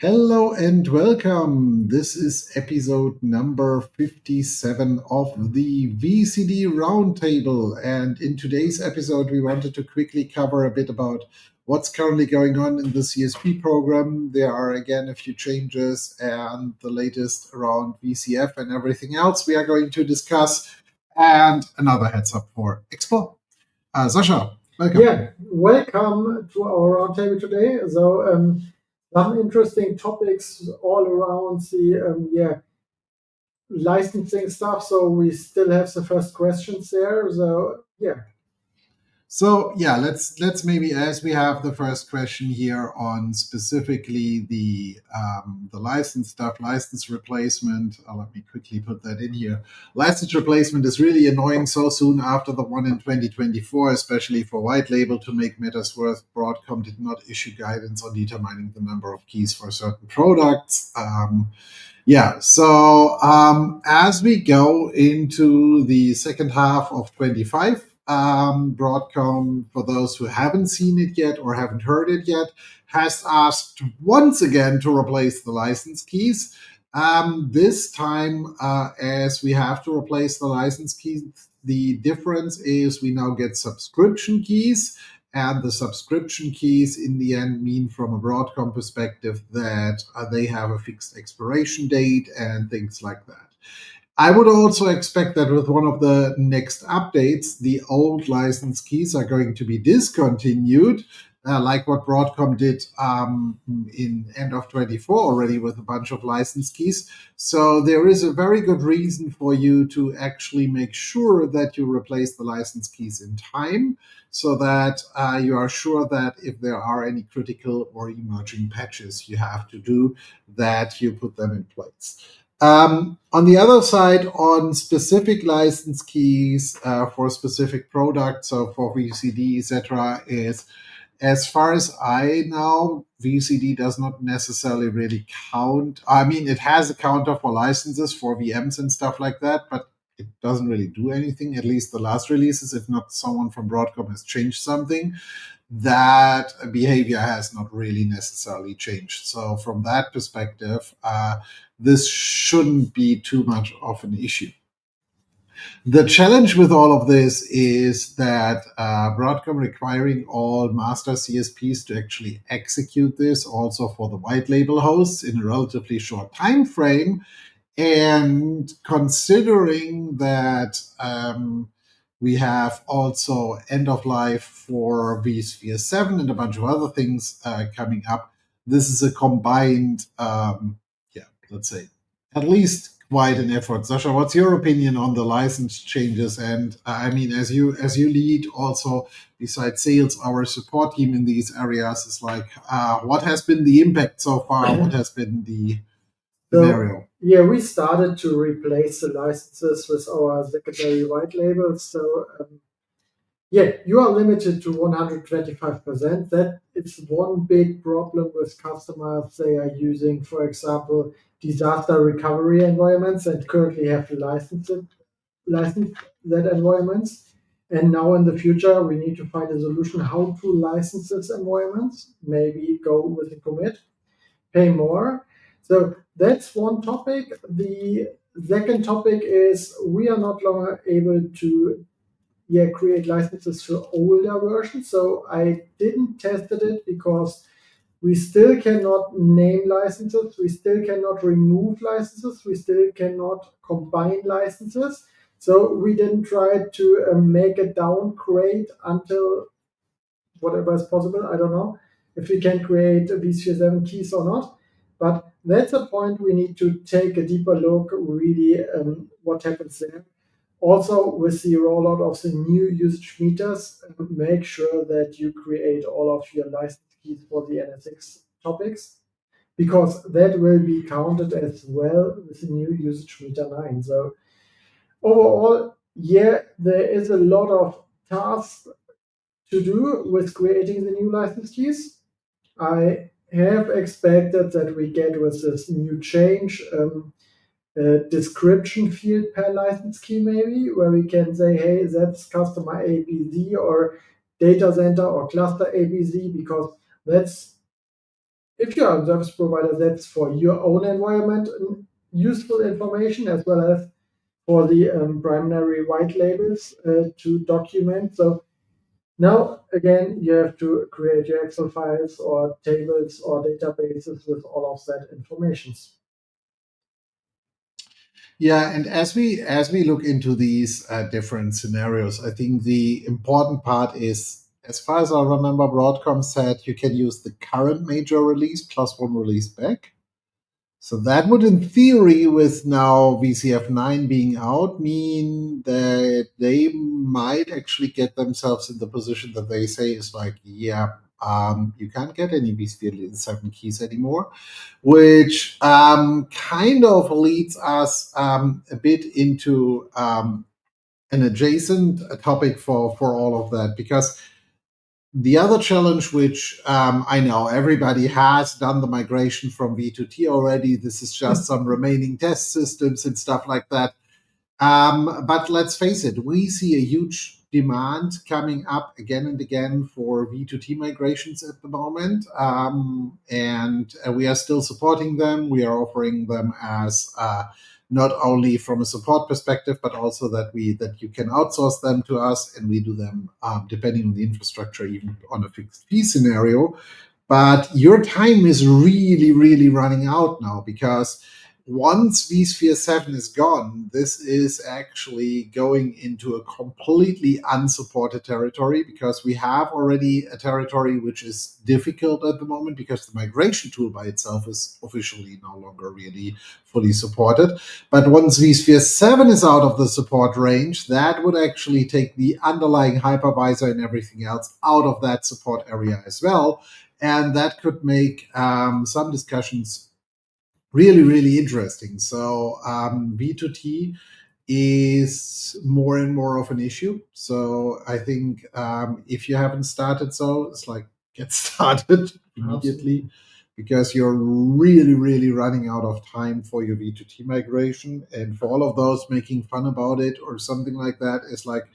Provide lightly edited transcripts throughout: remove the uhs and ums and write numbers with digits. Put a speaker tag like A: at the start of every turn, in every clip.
A: Hello and welcome. This is episode number 57 of the VCD Roundtable. And in today's episode, we wanted to quickly cover a bit about what's currently going on in the CSP program. There are again a few changes and the latest around VCF and everything else we are going to discuss. And another heads up for Explore. Sasha, welcome.
B: Yeah, welcome to our roundtable today. Some interesting topics all around the licensing stuff. So we still have the first questions there.
A: So yeah, let's maybe, as we have the first question here on specifically the license stuff, license replacement. Let me quickly put that in here. License replacement is really annoying so soon after the one in 2024, especially for white label. To make matters worse, Broadcom did not issue guidance on determining the number of keys for certain products. As we go into the second half of 25, Broadcom, for those who haven't seen it yet or haven't heard it yet, has asked once again to replace the license keys. This time, as we have to replace the license keys, the difference is we now get subscription keys. And the subscription keys in the end mean, from a Broadcom perspective, that they have a fixed expiration date and things like that. I would also expect that with one of the next updates, the old license keys are going to be discontinued, like what Broadcom did in end of 24 already with a bunch of license keys. So there is a very good reason for you to actually make sure that you replace the license keys in time, so that you are sure that if there are any critical or emerging patches you have to do, that you put them in place. On the other side, on specific license keys for specific products, so for VCD, etc., is, as far as I know, VCD does not necessarily really count. I mean, it has a counter for licenses for VMs and stuff like that, but it doesn't really do anything, at least the last releases, if not someone from Broadcom has changed something. That behavior has not really necessarily changed. So from that perspective, this shouldn't be too much of an issue. The challenge with all of this is that Broadcom requiring all master CSPs to actually execute this also for the white label hosts in a relatively short time frame. And considering that we have also end of life for vSphere 7 and a bunch of other things coming up, this is a combined, let's say, at least quite an effort. Sasha, what's your opinion on the license changes? And I mean, as you lead also, besides sales, our support team in these areas, is like, what has been the impact so far? What has been the scenario?
B: Yeah, we started to replace the licenses with our secondary white labels. Yeah, you are limited to 125%. That is one big problem with customers. They are using, for example, disaster recovery environments and currently have to license that environments. And now in the future, we need to find a solution how to license these environments. Maybe go with a commit, pay more. So that's one topic. The second topic is we are not longer able to create licenses for older versions. So I didn't test it because we still cannot name licenses, we still cannot remove licenses, we still cannot combine licenses. So we didn't try to make a downgrade until whatever is possible. I don't know if we can create vSphere 7 keys or not. But that's a point we need to take a deeper look, really, what happens there. Also, with the rollout of the new usage meters, make sure that you create all of your license keys for the NSX topics, because that will be counted as well with the new usage meter 9. So overall, yeah, there is a lot of tasks to do with creating the new license keys. I have expected that we get with this new change a description field per license key, maybe, where we can say, hey, that's customer ABZ or data center or cluster ABZ, because that's if you are a service provider, that's for your own environment useful information, as well as for the primary white labels to document. So now, again, you have to create your Excel files or tables or databases with all of that information.
A: Yeah, and as we look into these different scenarios, I think the important part is, as far as I remember, Broadcom said you can use the current major release plus one release back. So that would, in theory, with now VCF9 being out, mean that they might actually get themselves in the position that they say is like, yeah, you can't get any vSphere 7 keys anymore, which kind of leads us a bit into an adjacent topic for all of that, because the other challenge, which I know everybody has done the migration from V to T already, this is just some remaining test systems and stuff like that. But let's face it, we see a huge demand coming up again and again for V2T migrations at the moment. And we are still supporting them. We are offering them as not only from a support perspective, but also that you can outsource them to us, and we do them depending on the infrastructure, even on a fixed fee scenario. But your time is really, really running out now, because once vSphere 7 is gone, this is actually going into a completely unsupported territory, because we have already a territory which is difficult at the moment because the migration tool by itself is officially no longer really fully supported. But once vSphere 7 is out of the support range, that would actually take the underlying hypervisor and everything else out of that support area as well. And that could make some discussions really, really interesting. So V2T is more and more of an issue. So I think if you haven't started, so it's like get started immediately, because you're really, really running out of time for your V2T migration. And for all of those making fun about it or something like that, it's like,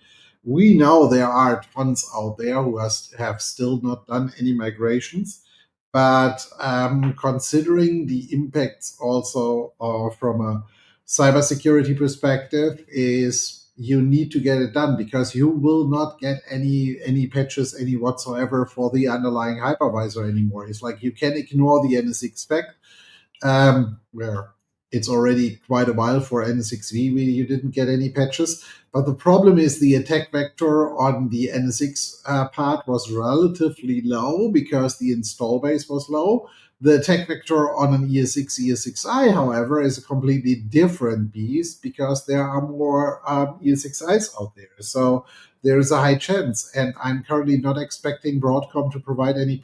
A: we know there are tons out there who have still not done any migrations. But considering the impacts also from a cybersecurity perspective, is you need to get it done, because you will not get any patches any whatsoever for the underlying hypervisor anymore. It's like you can ignore the NSX-V, where it's already quite a while for NSX-V where you didn't get any patches. But the problem is the attack vector on the NSX part was relatively low because the install base was low. The attack vector on an ESX, ESXi, however, is a completely different beast, because there are more ESXis out there. So there is a high chance, and I'm currently not expecting Broadcom to provide any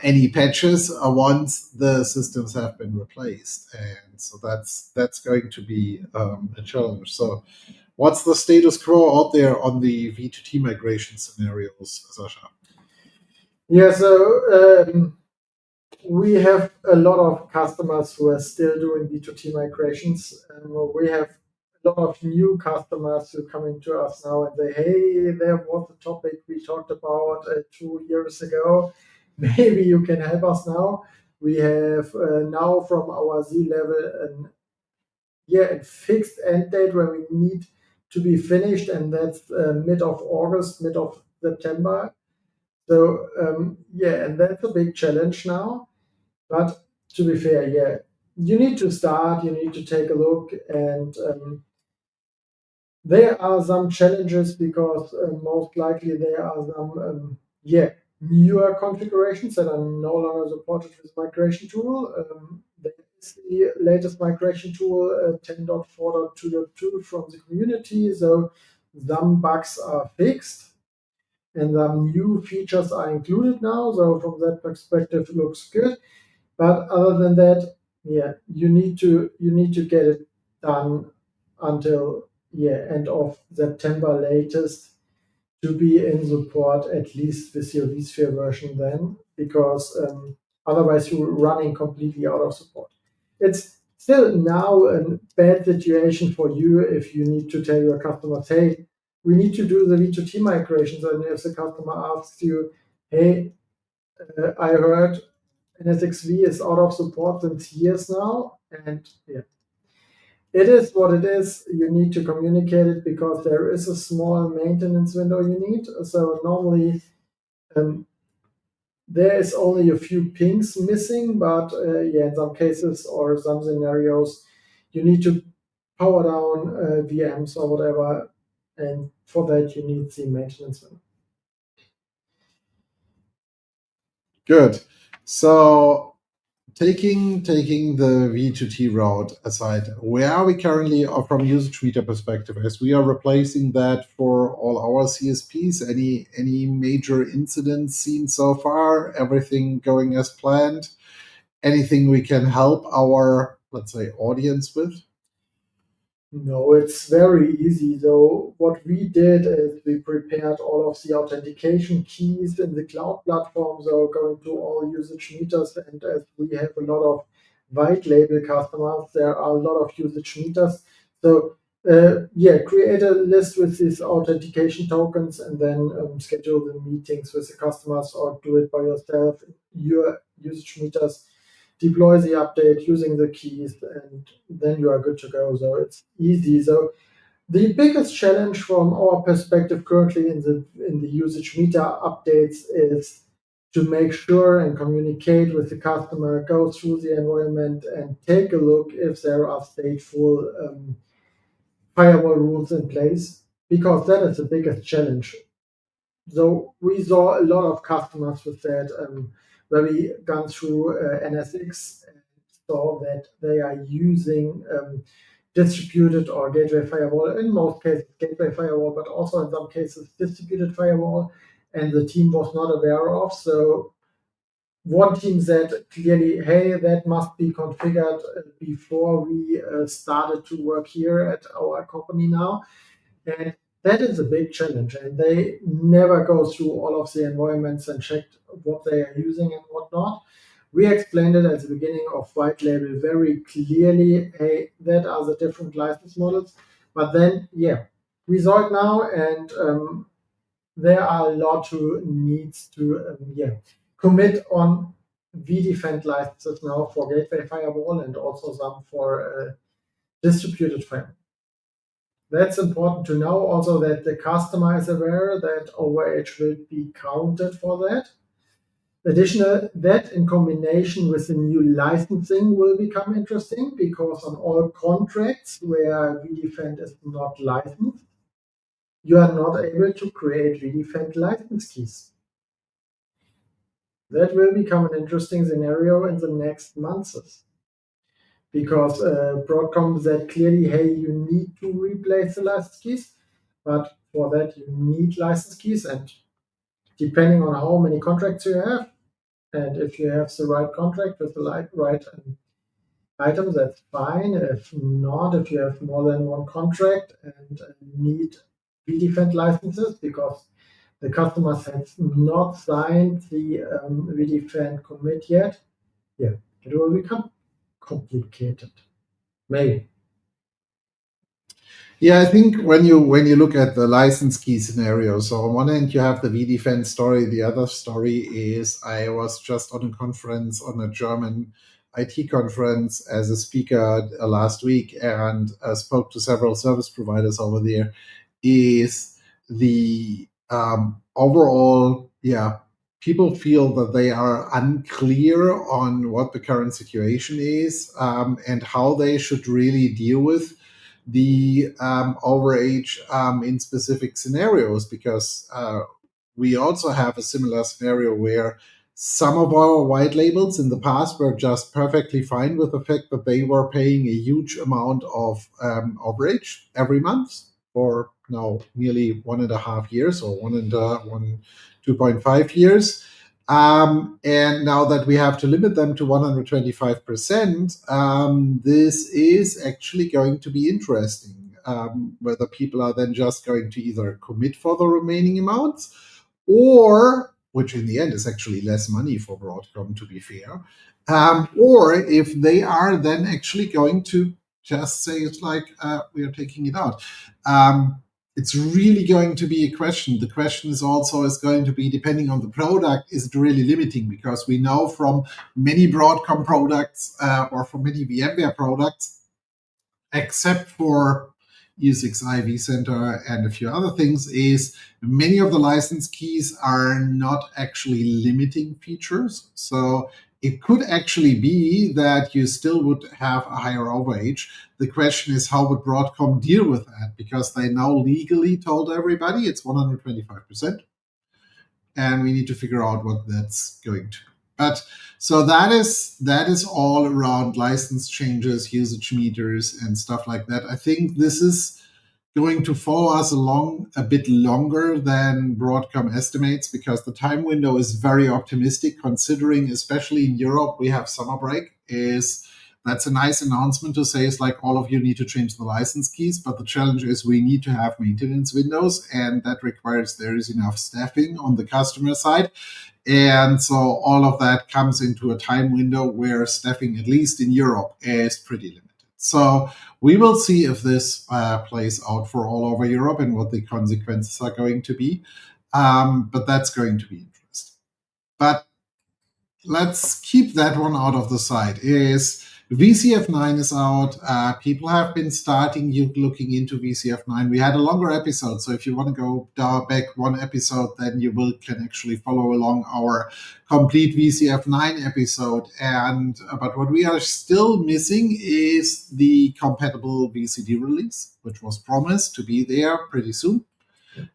A: any patches once the systems have been replaced, and so that's going to be a challenge. So, what's the status quo out there on the V2T migration scenarios, Sasha?
B: Yeah, so we have a lot of customers who are still doing V2T migrations. We have a lot of new customers who come into us now and say, hey, there was a topic we talked about 2 years ago. Maybe you can help us now. We have now from our Z level a fixed end date where we need to be finished, and that's mid of August, mid of September. So and that's a big challenge now. But to be fair, you need to start, you need to take a look, and there are some challenges because most likely there are some newer configurations that are no longer supported with migration tool. There is the latest migration tool 10.4.2.2 from the community, so some bugs are fixed and some new features are included now. So from that perspective, it looks good. But other than that, you need to get it done until end of September latest to be in support, at least with your vSphere version then, because otherwise you're running completely out of support. It's still now a bad situation for you if you need to tell your customers, hey, we need to do the V2T migrations, and if the customer asks you, hey, I heard NSX-V is out of support since years now, and yeah, it is what it is. You need to communicate it because there is a small maintenance window you need. So normally there is only a few pings missing, but yeah, in some cases or some scenarios, you need to power down VMs or whatever, and for that you need the maintenance window.
A: Good. So taking the V2T route aside, where are we currently from a usage meter perspective? As we are replacing that for all our CSPs, any major incidents seen so far? Everything going as planned? Anything we can help our, let's say, audience with?
B: No, it's very easy. So what we did is we prepared all of the authentication keys in the cloud platform, so going to all usage meters. And as we have a lot of white label customers, there are a lot of usage meters. So yeah, create a list with these authentication tokens and then schedule the meetings with the customers or do it by yourself. Your usage meters, deploy the update using the keys, and then you are good to go. So it's easy. So the biggest challenge from our perspective currently in the usage meter updates is to make sure and communicate with the customer, go through the environment and take a look if there are stateful firewall rules in place, because that is the biggest challenge. So we saw a lot of customers with that, where we gone through NSX and saw that they are using distributed or gateway firewall, in most cases gateway firewall, but also in some cases distributed firewall, and the team was not aware of. So one team said clearly, hey, that must be configured before we started to work here at our company now. And that is a big challenge. And they never go through all of the environments and checked what they are using and whatnot. We explained it at the beginning of white label very clearly. Hey, that are the different license models. But then, yeah, we saw it now, and there are a lot who needs to commit on vDefend licenses now for gateway firewall and also some for distributed firewall. That's important to know also, that the customer is aware that overage will be counted for that. Additional, that in combination with the new licensing will become interesting, because on all contracts where vDefend is not licensed, you are not able to create vDefend license keys. That will become an interesting scenario in the next months, because Broadcom said clearly, hey, you need to replace the license keys, but for that you need license keys, and depending on how many contracts you have, and if you have the right contract with the right item, that's fine. If not, if you have more than one contract and need vDefend licenses because the customers have not signed the vDefend commit yet, yeah, it will become complicated. Maybe.
A: Yeah, I think when you look at the license key scenario, so on one end you have the vDefend story. The other story is, I was just on a conference, on a German IT conference as a speaker last week, and spoke to several service providers over there. Is the overall, yeah, people feel that they are unclear on what the current situation is, and how they should really deal with the overage in specific scenarios, because we also have a similar scenario where some of our white labels in the past were just perfectly fine with the fact that they were paying a huge amount of overage every month for now nearly 1.5 years, or 2.5 years. And now that we have to limit them to 125%, this is actually going to be interesting. Whether people are then just going to either commit for the remaining amounts, or, which in the end is actually less money for Broadcom, to be fair, or if they are then actually going to just say it's like, we are taking it out. it's really going to be a question. The question is going to be, depending on the product, is it really limiting? Because we know from many Broadcom products or from many VMware products, except for ESXi vCenter and a few other things, is many of the license keys are not actually limiting features. So it could actually be that you still would have a higher overage. The question is, how would Broadcom deal with that? Because they now legally told everybody it's 125%, and we need to figure out what that's going to be. But so that is all around license changes, usage meters, and stuff like that. I think this is going to follow us along a bit longer than Broadcom estimates, because the time window is very optimistic, considering, especially in Europe, we have summer break. That's a nice announcement to say, it's like, all of you need to change the license keys, but the challenge is we need to have maintenance windows, and that requires there is enough staffing on the customer side. And so all of that comes into a time window where staffing, at least in Europe, is pretty limited. So we will see if this plays out for all over Europe and what the consequences are going to be. But that's going to be interesting. But let's keep that one out of the side. Is VCF9 is out. People have been starting looking into VCF9. We had a longer episode, so if you want to go back one episode, then you can actually follow along our complete VCF9 episode. But what we are still missing is the compatible VCD release, which was promised to be there pretty soon.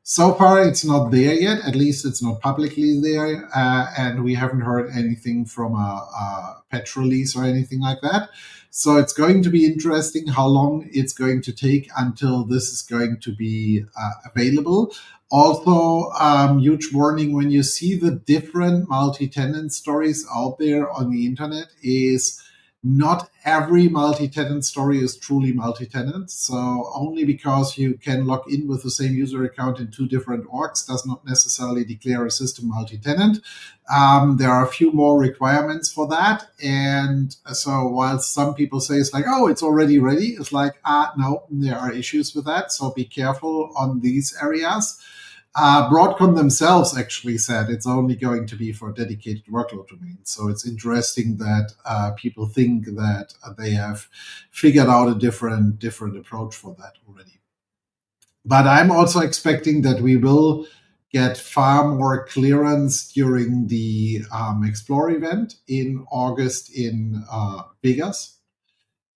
A: So far, it's not there yet. At least it's not publicly there, and we haven't heard anything from a patch release or anything like that. So it's going to be interesting how long it's going to take until this is going to be available. Also, huge warning, when you see the different multi-tenant stories out there on the internet, is not every multi-tenant story is truly multi-tenant. So only because you can log in with the same user account in two different orgs does not necessarily declare a system multi-tenant. There are a few more requirements for that. And so while some people say it's like, oh, it's already ready, it's like, no, there are issues with that. So be careful on these areas. Broadcom themselves actually said it's only going to be for dedicated workload domains. So it's interesting that people think that they have figured out a different approach for that already. But I'm also expecting that we will get far more clearance during the Explore event in August in Vegas,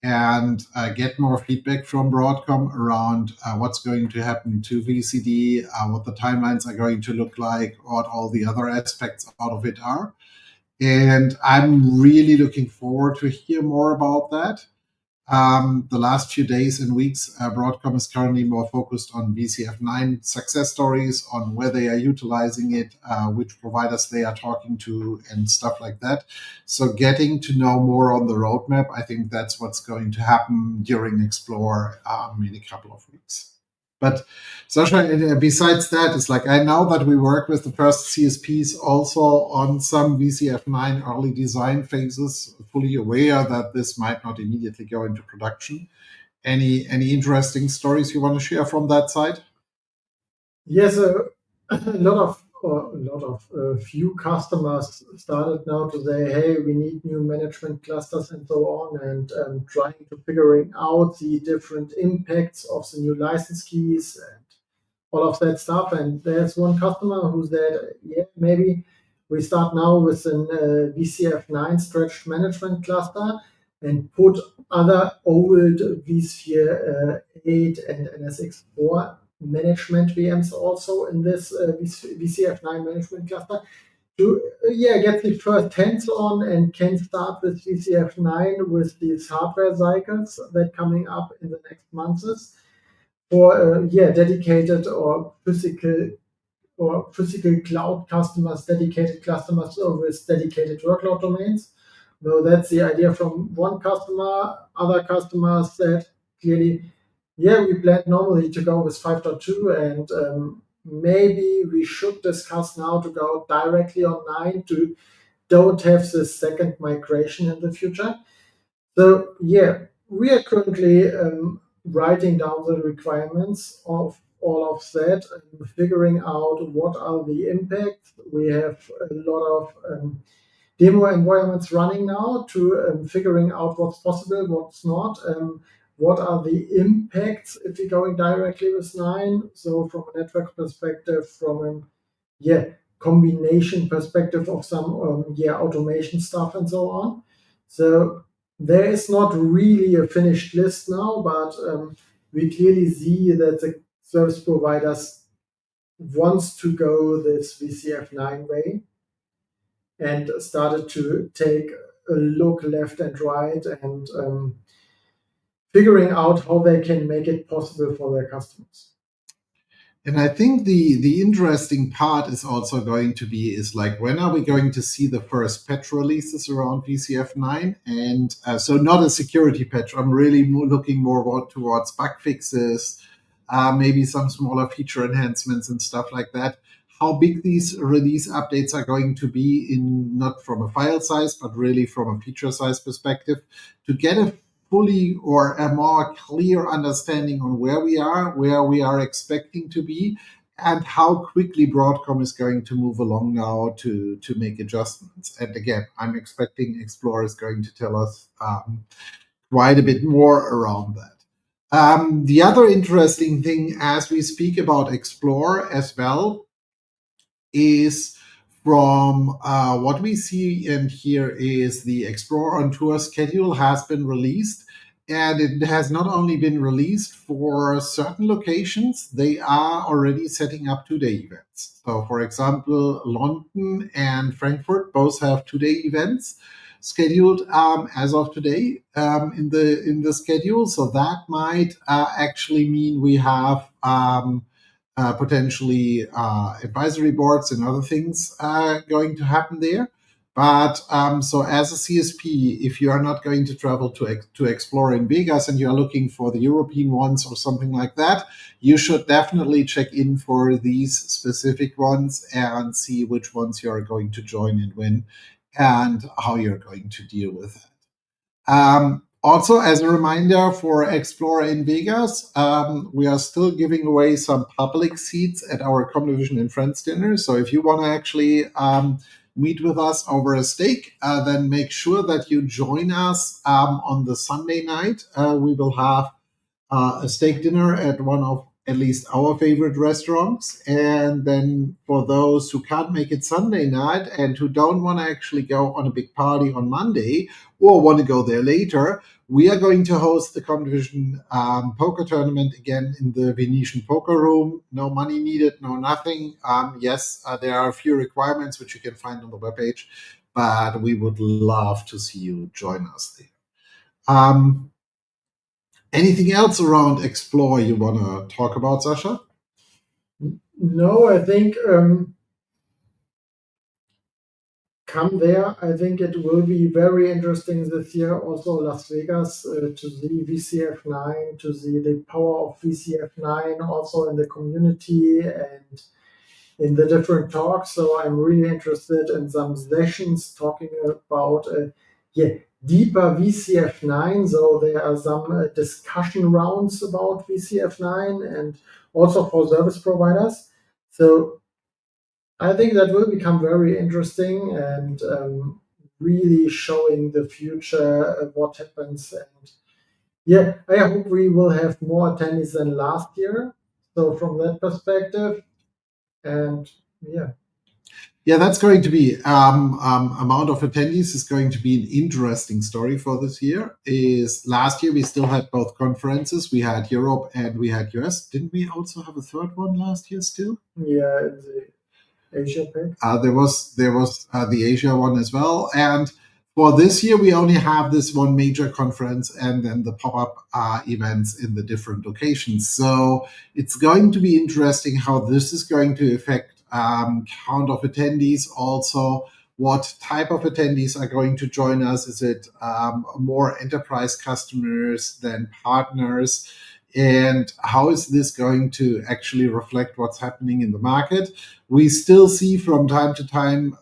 A: and get more feedback from Broadcom around what's going to happen to VCD, what the timelines are going to look like, what all the other aspects out of it are. And I'm really looking forward to hear more about that. The last few days and weeks, Broadcom is currently more focused on VCF9 success stories, on where they are utilizing it, which providers they are talking to, and stuff like that. So getting to know more on the roadmap, I think that's what's going to happen during Explore in a couple of weeks. But Sasha, besides that, it's like, I know that we work with the first CSPs also on some VCF9 early design phases, fully aware that this might not immediately go into production. Any interesting stories you want to share from that side?
B: Yes, few customers started now to say, hey, we need new management clusters and so on, and trying to figuring out the different impacts of the new license keys and all of that stuff. And there's one customer who said, yeah, maybe we start now with an VCF9 stretched management cluster and put other old vSphere 8 and NSX-4 management VMs also in this VCF9 management cluster to get the first hands on, and can start with VCF9 with these hardware cycles that coming up in the next months for dedicated or physical cloud customers, dedicated customers with dedicated workload domains. So that's the idea from one customer. Other customers said clearly, we plan normally to go with 5.2, and maybe we should discuss now to go directly on 9 to don't have the second migration in the future. So we are currently writing down the requirements of all of that and figuring out what are the impacts. We have a lot of demo environments running now to figuring out what's possible, what's not. What are the impacts if you're going directly with 9? So from a network perspective, from a combination perspective of some automation stuff and so on. So there is not really a finished list now, but we clearly see that the service providers wants to go this VCF9 way and started to take a look left and right and figuring out how they can make it possible for their customers.
A: And I think the interesting part is also going to be is like, when are we going to see the first patch releases around VCF9? And so not a security patch. I'm really looking more towards bug fixes, maybe some smaller feature enhancements and stuff like that. How big these release updates are going to be, in not from a file size, but really from a feature size perspective, to get a fully or a more clear understanding on where we are expecting to be, and how quickly Broadcom is going to move along now to make adjustments. And again, I'm expecting Explore is going to tell us quite a bit more around that. The other interesting thing as we speak about Explore as well is, from what we see and hear, is the Explore on Tour schedule has been released. And it has not only been released for certain locations, they are already setting up 2-day events. So for example, London and Frankfurt both have 2-day events scheduled as of today in the schedule. So that might actually mean we have potentially advisory boards and other things going to happen there. But so as a CSP, if you are not going to travel to explore in Vegas and you're looking for the European ones or something like that, you should definitely check in for these specific ones and see which ones you are going to join and when, and how you're going to deal with it. Also, as a reminder for Explore in Vegas, we are still giving away some public seats at our Comdivision and Friends dinner. So if you want to actually meet with us over a steak, then make sure that you join us on the Sunday night. We will have a steak dinner at one of at least our favorite restaurants. And then for those who can't make it Sunday night and who don't want to actually go on a big party on Monday or want to go there later, we are going to host the Comdivision poker tournament again in the Venetian Poker Room. No money needed, no nothing. Yes, there are a few requirements which you can find on the webpage, but we would love to see you join us there. Anything else around Explore you want to talk about, Sasha?
B: No, I think come there. I think it will be very interesting this year, also Las Vegas, to see VCF9, to see the power of VCF9 also in the community and in the different talks. So I'm really interested in some sessions talking about deeper VCF9. So there are some discussion rounds about VCF9 and also for service providers. So I think that will become very interesting and really showing the future, what happens. And I hope we will have more attendees than last year. So from that perspective, and
A: yeah, that's going to be amount of attendees is going to be an interesting story for this year. Is last year we still had both conferences. We had Europe and we had US. Didn't we also have a third one last year still?
B: Yeah, the Asia Pac.
A: There was the Asia one as well. And for this year, we only have this one major conference and then the pop-up events in the different locations. So it's going to be interesting how this is going to affect count of attendees. Also, what type of attendees are going to join us? Is it more enterprise customers than partners? And how is this going to actually reflect what's happening in the market? We still see from time to time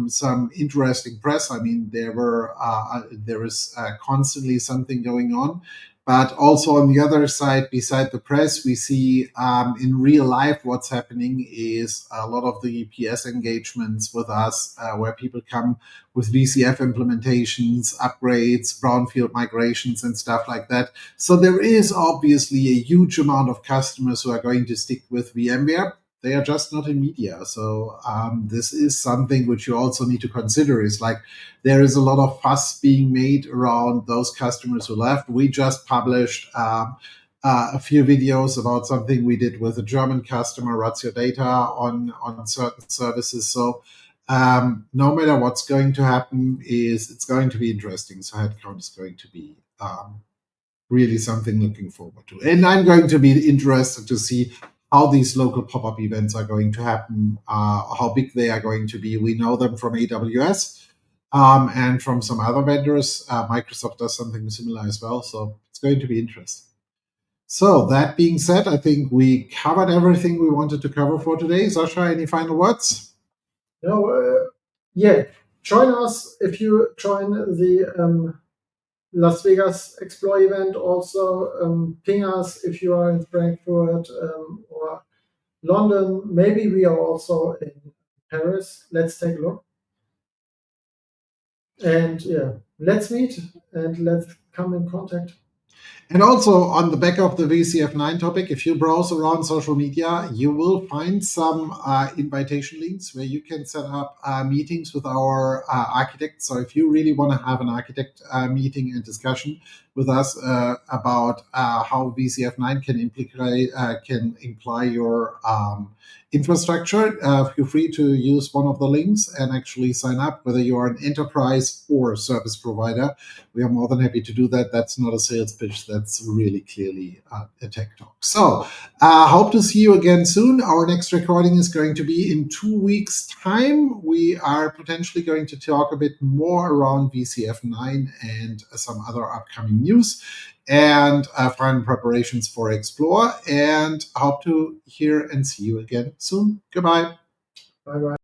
A: some interesting press. I mean, there is constantly something going on. But also on the other side, beside the press, we see in real life what's happening is a lot of the PS engagements with us, where people come with VCF implementations, upgrades, brownfield migrations, and stuff like that. So there is obviously a huge amount of customers who are going to stick with VMware. They are just not in media. So this is something which you also need to consider, is like there is a lot of fuss being made around those customers who left. We just published a few videos about something we did with a German customer, Ratio Data, on certain services. So no matter what's going to happen, it's going to be interesting. So headcount is going to be really something looking forward to. And I'm going to be interested to see how these local pop-up events are going to happen, how big they are going to be. We know them from AWS and from some other vendors. Microsoft does something similar as well. So it's going to be interesting. So that being said, I think we covered everything we wanted to cover for today. Sasha, any final words?
B: No, yeah. Join us if you join the Las Vegas Explore event. Also, ping us if you are in Frankfurt or London. Maybe we are also in Paris. Let's take a look. And yeah, let's meet and let's come in contact.
A: And also on the back of the VCF9 topic, if you browse around social media, you will find some invitation links where you can set up meetings with our architects. So if you really want to have an architect meeting and discussion with us about how VCF9 can imply your infrastructure, feel free to use one of the links and actually sign up, whether you are an enterprise or a service provider. We are more than happy to do that. That's not a sales pitch. That's really clearly a tech talk. So hope to see you again soon. Our next recording is going to be in 2 weeks' time. We are potentially going to talk a bit more around VCF9 and some other upcoming news and final preparations for Explore. And hope to hear and see you again soon. Goodbye.
B: Bye-bye.